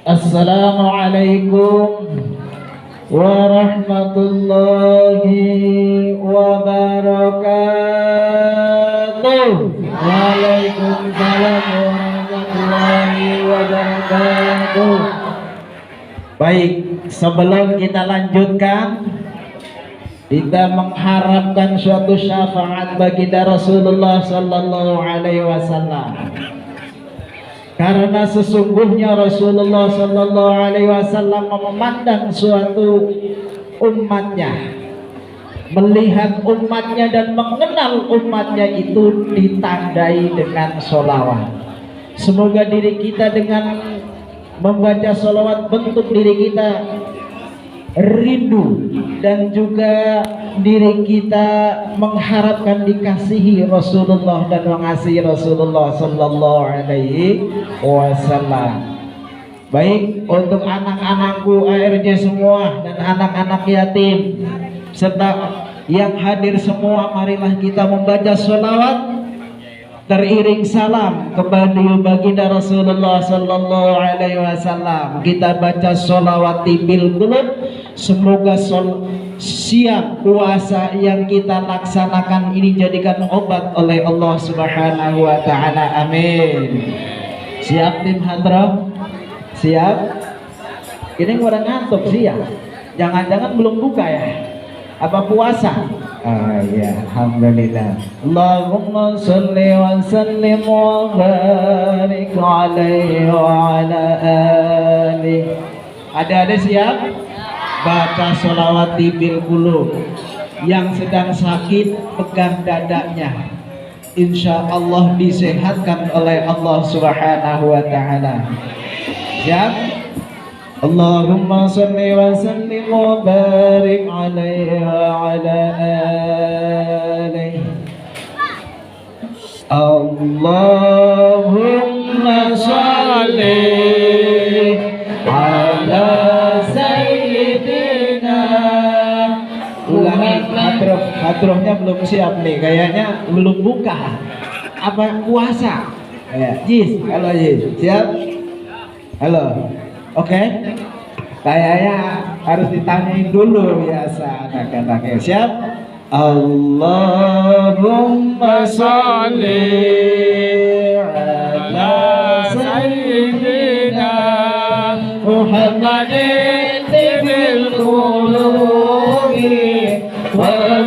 Assalamualaikum warahmatullahi wabarakatuh. Waalaikumsalam warahmatullahi wabarakatuh. Baik, sebelum kita lanjutkan, kita mengharapkan suatu syafaat baginda Rasulullah sallallahu alaihi wasallam. Karena sesungguhnya Rasulullah sallallahu alaihi wasallam memandang suatu umatnya, melihat umatnya dan mengenal umatnya itu ditandai dengan sholawat. Semoga diri kita dengan membaca sholawat bentuk diri kita rindu dan juga diri kita mengharapkan dikasihi Rasulullah dan mengasihi Rasulullah sallallahu alaihi wasallam. Baik, untuk anak-anakku ARJ semua dan anak-anak yatim serta yang hadir semua, marilah kita membaca sholawat teriring salam kepada baginda Rasulullah sallallahu alaihi wasallam. Kita baca sholawat bil qulub. Semoga siang puasa yang kita laksanakan ini jadikan obat oleh Allah Subhanahu wa taala. Amin. Siap tim hadrah? Siap? Ini udah ngantuk siang. Jangan-jangan belum buka ya? Apa puasa? Ya, alhamdulillah. Allahumma sholli wa sallim wa barik alaihi wa ala alihi. Ada siap? Baca sholawat bil qulub. Yang sedang sakit pegang dadanya, insya Allah disehatkan oleh Allah Subhanahu wa taala. Siap? Allahumma sholli wa sallim wa barik alaihi wa ala alihi. Allahumma sholli ala sayyidina. Ulangi, hadrohnya belum siap nih, kayaknya belum buka. Apa puasa? Ya, Jis, halo Jis, siap? Halo. Oke, kayaknya harus ditanyain dulu biasa anak-anaknya. Siap? Allahumma sholli ala sayyidina Muhammadin bil qulubi wa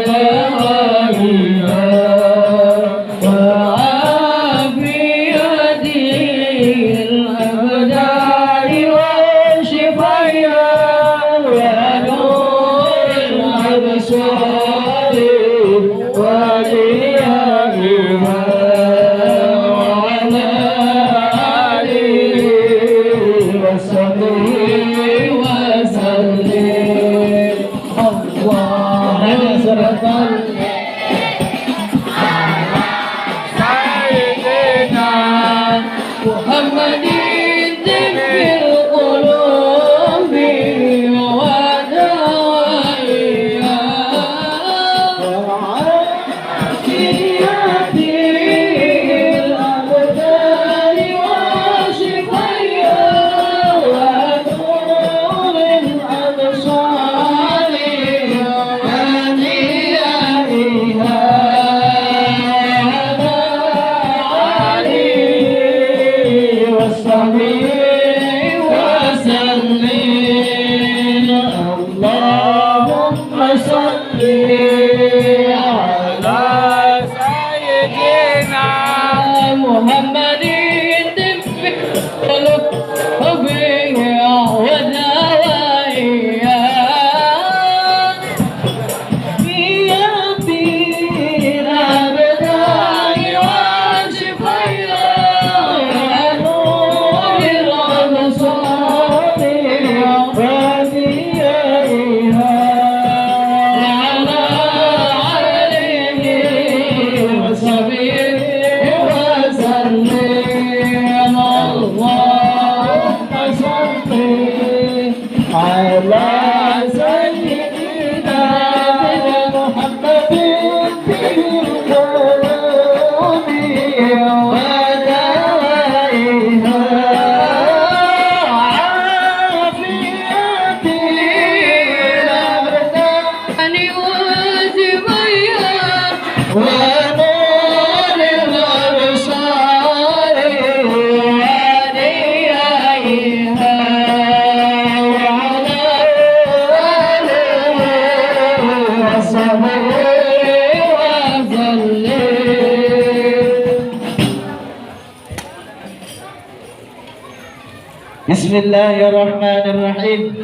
Bismillahirrahmanirrahim.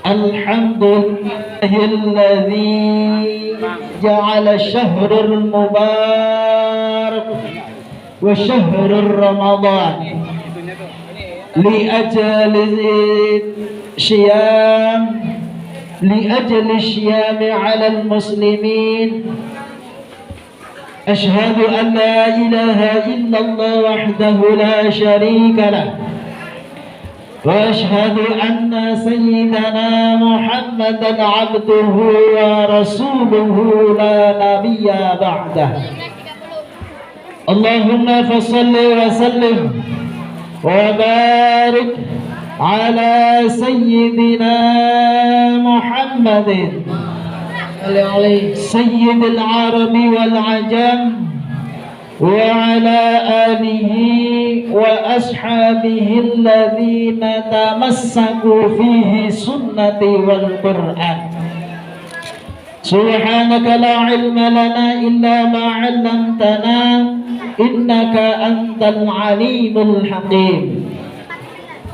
Alhamdulillahilladzi ja'ala syahrul mubarak wa syahrul ramadan li ajli syiyam 'ala al-muslimin. Asyhadu an la ilaha illallah wahdahu la syarika lah wa asyhadu anna sayyidana Muhammadan 'abduhu wa rasuluhu la nabiyya ba'dah. Allahumma fassalli wa sallim wa barik ala sayyidina Muhammadin sayyidil arabi wal ajam wa ala alihi wa ashabihi alladhina tamassaku fihi sunnati wal Qur'an. Subhanaka la ilma lana illa ma 'allamtana innaka antal alimul hakim.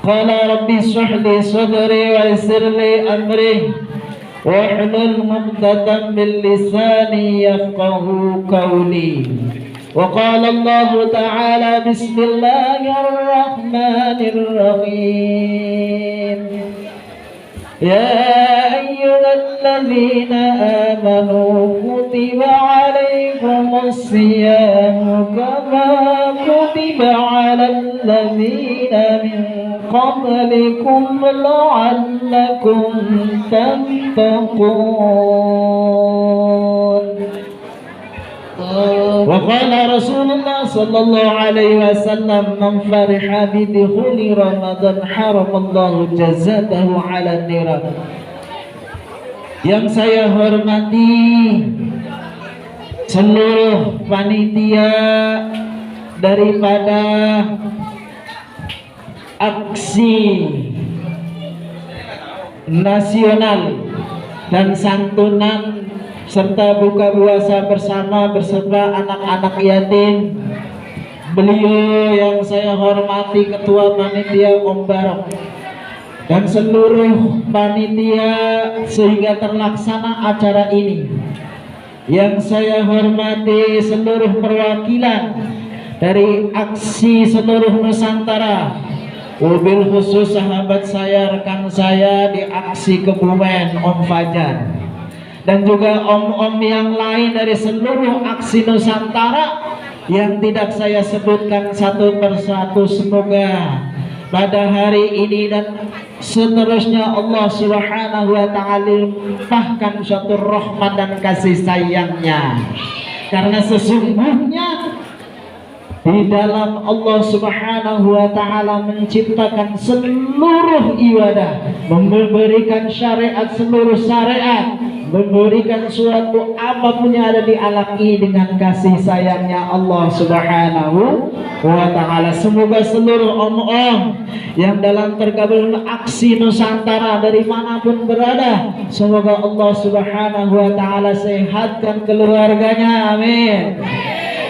Qala rabbi shrah li sadri wa yassir li amri wahlul 'uqdatam min lisani yafqahu qawli. Wa qala Allah ta'ala bismillahirrahmanirrahim. Ya ayyuhalladzina amanu kutiba 'alaikumus siyamu kama kutiba 'alal ladzina min qablikum la'allakum tattaqun. Wa qala Rasulullah sallallahu alaihi wasallam man fariha bi dukhuli Ramadan haramallahu jazatahu 'ala niran. Yang saya hormati seluruh panitia daripada aksi nasional dan santunan serta buka puasa bersama beserta anak-anak yatim. Beliau yang saya hormati Ketua Panitia Om Barok dan seluruh panitia sehingga terlaksana acara ini. Yang saya hormati seluruh perwakilan dari aksi seluruh Nusantara, wabil khusus sahabat saya, rekan saya di aksi Kebumen, Om Fajar, dan juga om-om yang lain dari seluruh aksi Nusantara yang tidak saya sebutkan satu persatu. Semoga pada hari ini dan seterusnya Allah Subhanahu wa ta'ala limpahkan suatu rahmat dan kasih sayangnya, karena sesungguhnya di dalam Allah Subhanahu wa ta'ala menciptakan seluruh ibadah, memberikan syariat, seluruh syariat, memberikan suatu apapun yang ada di alam ini dengan kasih sayangnya Allah Subhanahu wa ta'ala. Semoga seluruh om-om yang dalam tergabung aksi Nusantara dari manapun berada, semoga Allah Subhanahu wa ta'ala sehatkan keluarganya, amin.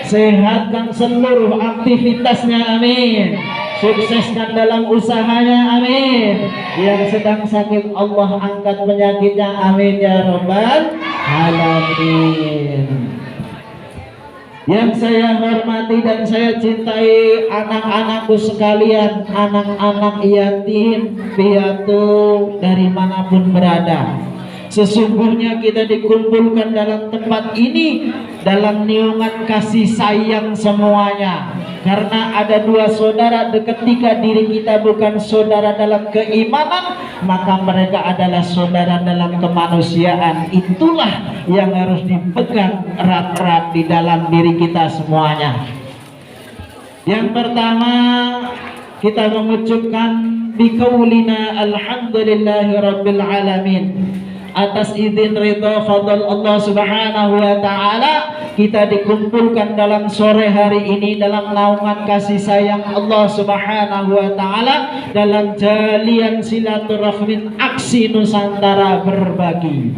Sehatkan seluruh aktivitasnya, amin. Sukseskan dalam usahanya, amin. Yang sedang sakit Allah angkat penyakitnya, amin ya rabbal alamin. Yang saya hormati dan saya cintai anak-anakku sekalian, anak-anak yatim piatu dari manapun berada. Sesungguhnya kita dikumpulkan dalam tempat ini dalam naungan kasih sayang semuanya, karena ada dua saudara. Ketika diri kita bukan saudara dalam keimanan, maka mereka adalah saudara dalam kemanusiaan. Itulah yang harus dipegang erat-erat di dalam diri kita semuanya. Yang pertama, kita mengucapkan biqaulina alhamdulillahi rabbil alamin. Atas izin ridha fadl Allah Subhanahu wa ta'ala, kita dikumpulkan dalam sore hari ini dalam naungan kasih sayang Allah Subhanahu wa ta'ala, dalam jalian silaturahmi aksi Nusantara berbagi.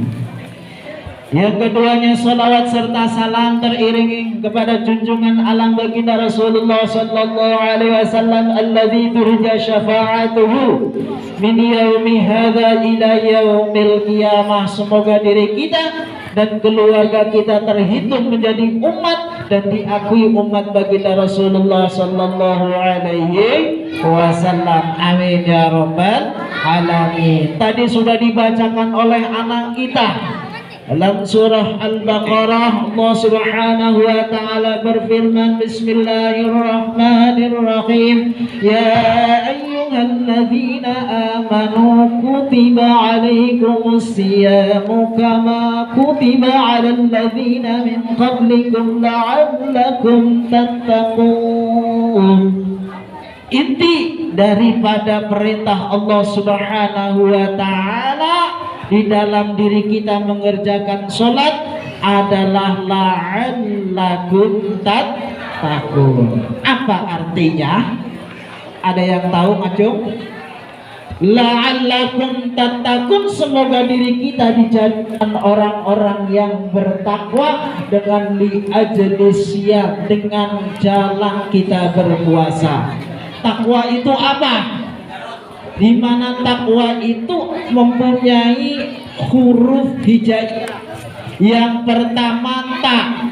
Yang keduanya salawat serta salam teriringi kepada junjungan alam baginda Rasulullah sallallahu alaihi wasallam alladzi turja syafa'atuhu min yaumi hadza ila yaumil qiyamah. Semoga diri kita dan keluarga kita terhitung menjadi umat dan diakui umat baginda Rasulullah sallallahu alaihi wasallam. Amin ya rabbal alamin. Tadi sudah dibacakan oleh anak kita dalam surah Al-Baqarah. Allah Subhanahu wa taala berfirman, Bismillahirrahmanirrahim, ya ayyuhalladzina amanu kutiba alaikumus siyamu kama kutiba alal ladzina min qablikum la'allakum tattaqun. Inti daripada perintah Allah Subhanahu wa taala di dalam diri kita mengerjakan sholat adalah la'allakum tattaqun. Apa artinya? Ada yang tahu, Acung? La'allakum tattaqun, semoga diri kita dijadikan orang-orang yang bertakwa dengan li'ajlisiyah, dengan jalan kita berpuasa. Takwa itu apa? Di mana takwa itu mempunyai huruf hijaiyah. Yang pertama ta.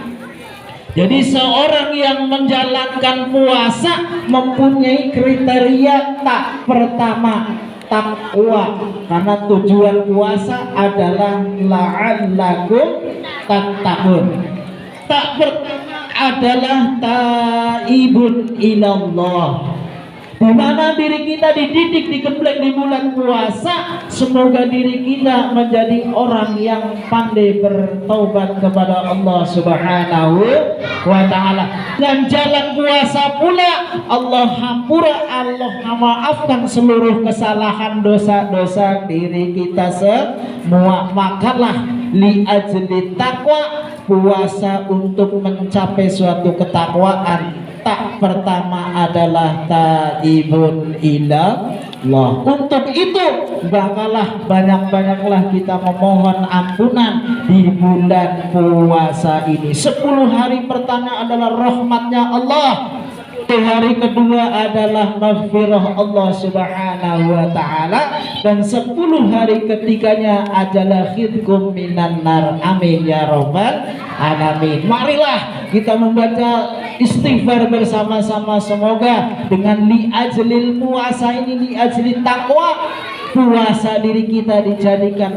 Jadi seorang yang menjalankan puasa mempunyai kriteria tak. Pertama takwa, karena tujuan puasa adalah la'allakum tattaqun. Tak pertama adalah taibun ilallah, di mana diri kita dididik, digembleng di bulan puasa. Semoga diri kita menjadi orang yang pandai bertaubat kepada Allah Subhanahu wa taala. Dan jalan puasa pula Allah hampura, Allah maafkan seluruh kesalahan dosa-dosa diri kita semua. Makalah li ajli takwa, puasa untuk mencapai suatu ketakwaan. Tak pertama adalah taibun ilallah. Untuk itu bakalah banyak-banyaklah kita memohon ampunan di bulan puasa ini. 10 hari pertama adalah rahmatnya Allah, hari kedua adalah maghfirah Allah Subhanahu wa taala, dan 10 hari ketiganya adalah khidkum minan nar. Amin ya rabbal alamin. Marilah kita membaca istighfar bersama-sama. Semoga dengan li'ajlil puasa ini, li'ajlil takwa, puasa diri kita dijadikan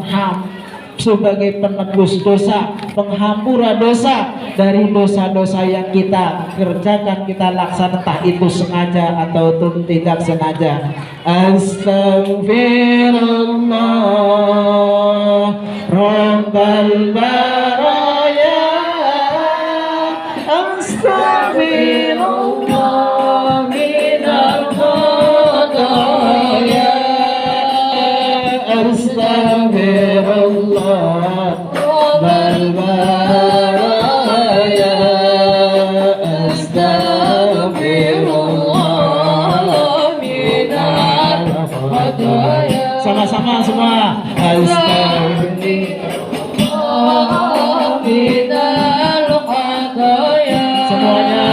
sebagai penebus dosa, penghampura dosa dari dosa-dosa yang kita kerjakan, kita laksanakan, entah itu sengaja atau tidak sengaja. Astaghfirullah Rabbal baraya, astaghfirullah minal khataya, astaghfirullah Rabbal baraya, astaghfirullah minal khataya. Sama-sama semua. Astaghfirullah minal khataya. Semuanya.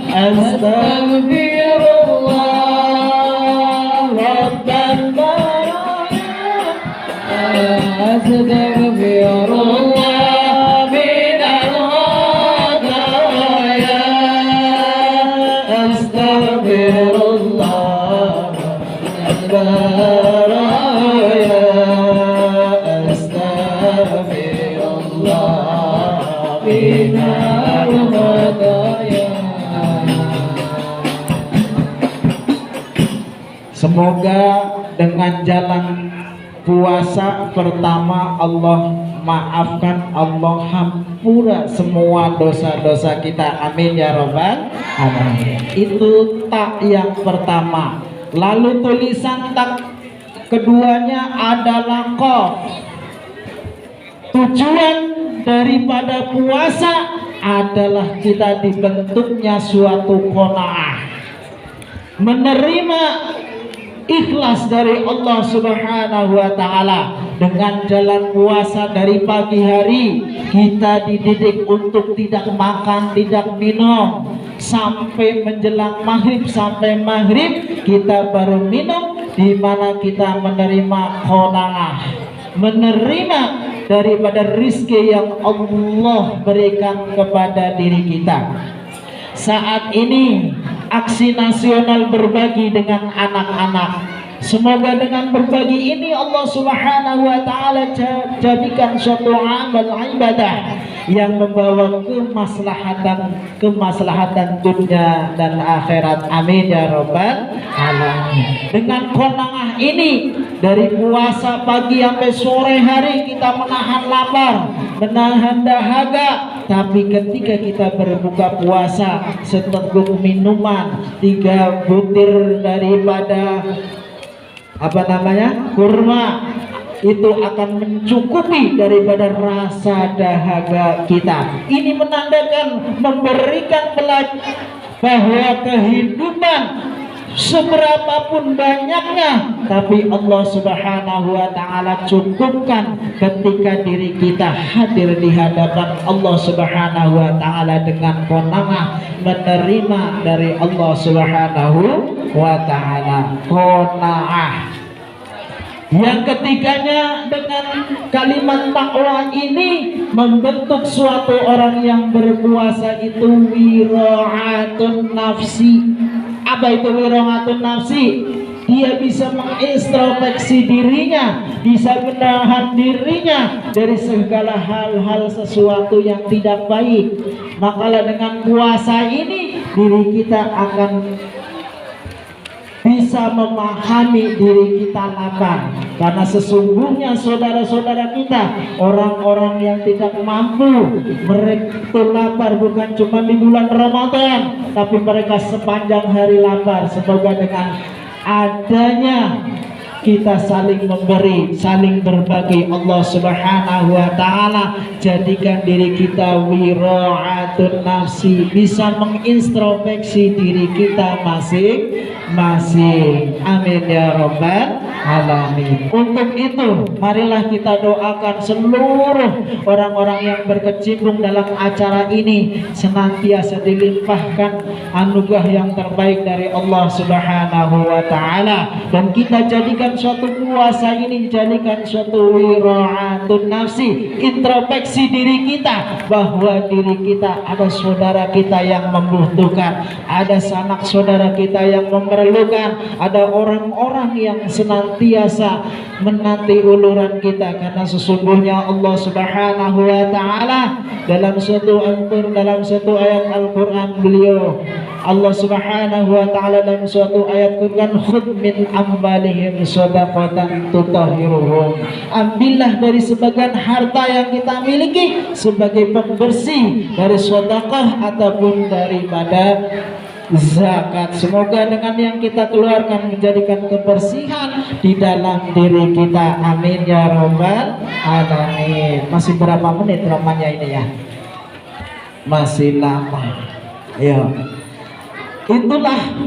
Astaghfirullah Rabbal baraya, astaghfirullah minal khataya, astaghfirullah baraya, astaghfirullah minal khataya. Semoga dengan jalan puasa pertama Allah maafkan, Allah hampura semua dosa-dosa kita. Amin ya rabbal alamin. Itu tak yang pertama. Lalu tulisan tak keduanya adalah qaf. Tujuan daripada puasa adalah kita dibentuknya suatu qanaah, menerima ikhlas dari Allah Subhanahu wa taala. Dengan jalan puasa dari pagi hari, kita dididik untuk tidak makan, tidak minum sampai menjelang maghrib. Sampai maghrib kita baru minum, di mana kita menerima qanaah, menerima daripada rizki yang Allah berikan kepada diri kita. Saat ini aksi nasional berbagi dengan anak-anak. Semoga dengan berbagi ini Allah Subhanahu wa taala jadikan suatu amal ibadah yang membawa kemaslahatan dunia dan akhirat. Amin ya rabbal alamin. Dengan qanaah ini, dari puasa pagi sampai sore hari kita menahan lapar, menahan dahaga, tapi ketika kita berbuka puasa, seteguk minuman, 3 butir daripada kurma, itu akan mencukupi daripada rasa dahaga kita. Ini menandakan, memberikan pelajaran bahwa kehidupan seberapapun banyaknya, tapi Allah Subhanahu wa taala cukupkan ketika diri kita hadir di hadapan Allah Subhanahu wa taala dengan qanaah, menerima dari Allah Subhanahu wa taala. Qanaah. Yang ketiganya, dengan kalimat takwa ini membentuk suatu orang yang berpuasa itu wira'atun nafsi. Apa itu wira'atun nafsi? Dia bisa mengintrospeksi dirinya, bisa menahan dirinya dari segala hal-hal sesuatu yang tidak baik. Maka dengan puasa ini diri kita akan bisa memahami diri kita lapar, karena sesungguhnya saudara-saudara kita, orang-orang yang tidak mampu, mereka lapar bukan cuma di bulan Ramadan, tapi mereka sepanjang hari lapar. Semoga dengan adanya kita saling memberi, saling berbagi, Allah Subhanahu wa taala jadikan diri kita wira'atun nafsi, bisa mengintrospeksi diri kita masing-masing. Amin ya rabbal alamin. Untuk itu, marilah kita doakan seluruh orang-orang yang berkecimpung dalam acara ini senantiasa dilimpahkan anugerah yang terbaik dari Allah Subhanahu wa taala, dan kita jadikan suatu puasa ini dijadikan suatu wira'atun nafsi, introspeksi diri kita bahwa diri kita ada saudara kita yang membutuhkan, ada sanak saudara kita yang memerlukan, ada orang-orang yang senantiasa menanti uluran kita, karena sesungguhnya Allah Subhanahu wa taala dalam suatu ayat Al-Qur'an, beliau Allah Subhanahu wa taala dalam suatu ayat Quran, khudh min amwalihim shadaqatan tutahhiruhum, ambillah dari sebagian harta yang kita miliki sebagai pembersih dari sedekah ataupun daripada zakat. Semoga dengan yang kita keluarkan menjadikan kebersihan di dalam diri kita. Amin ya rabbal alamin. Masih berapa menit ramanya ini ya? Masih lama. Ya. Itulah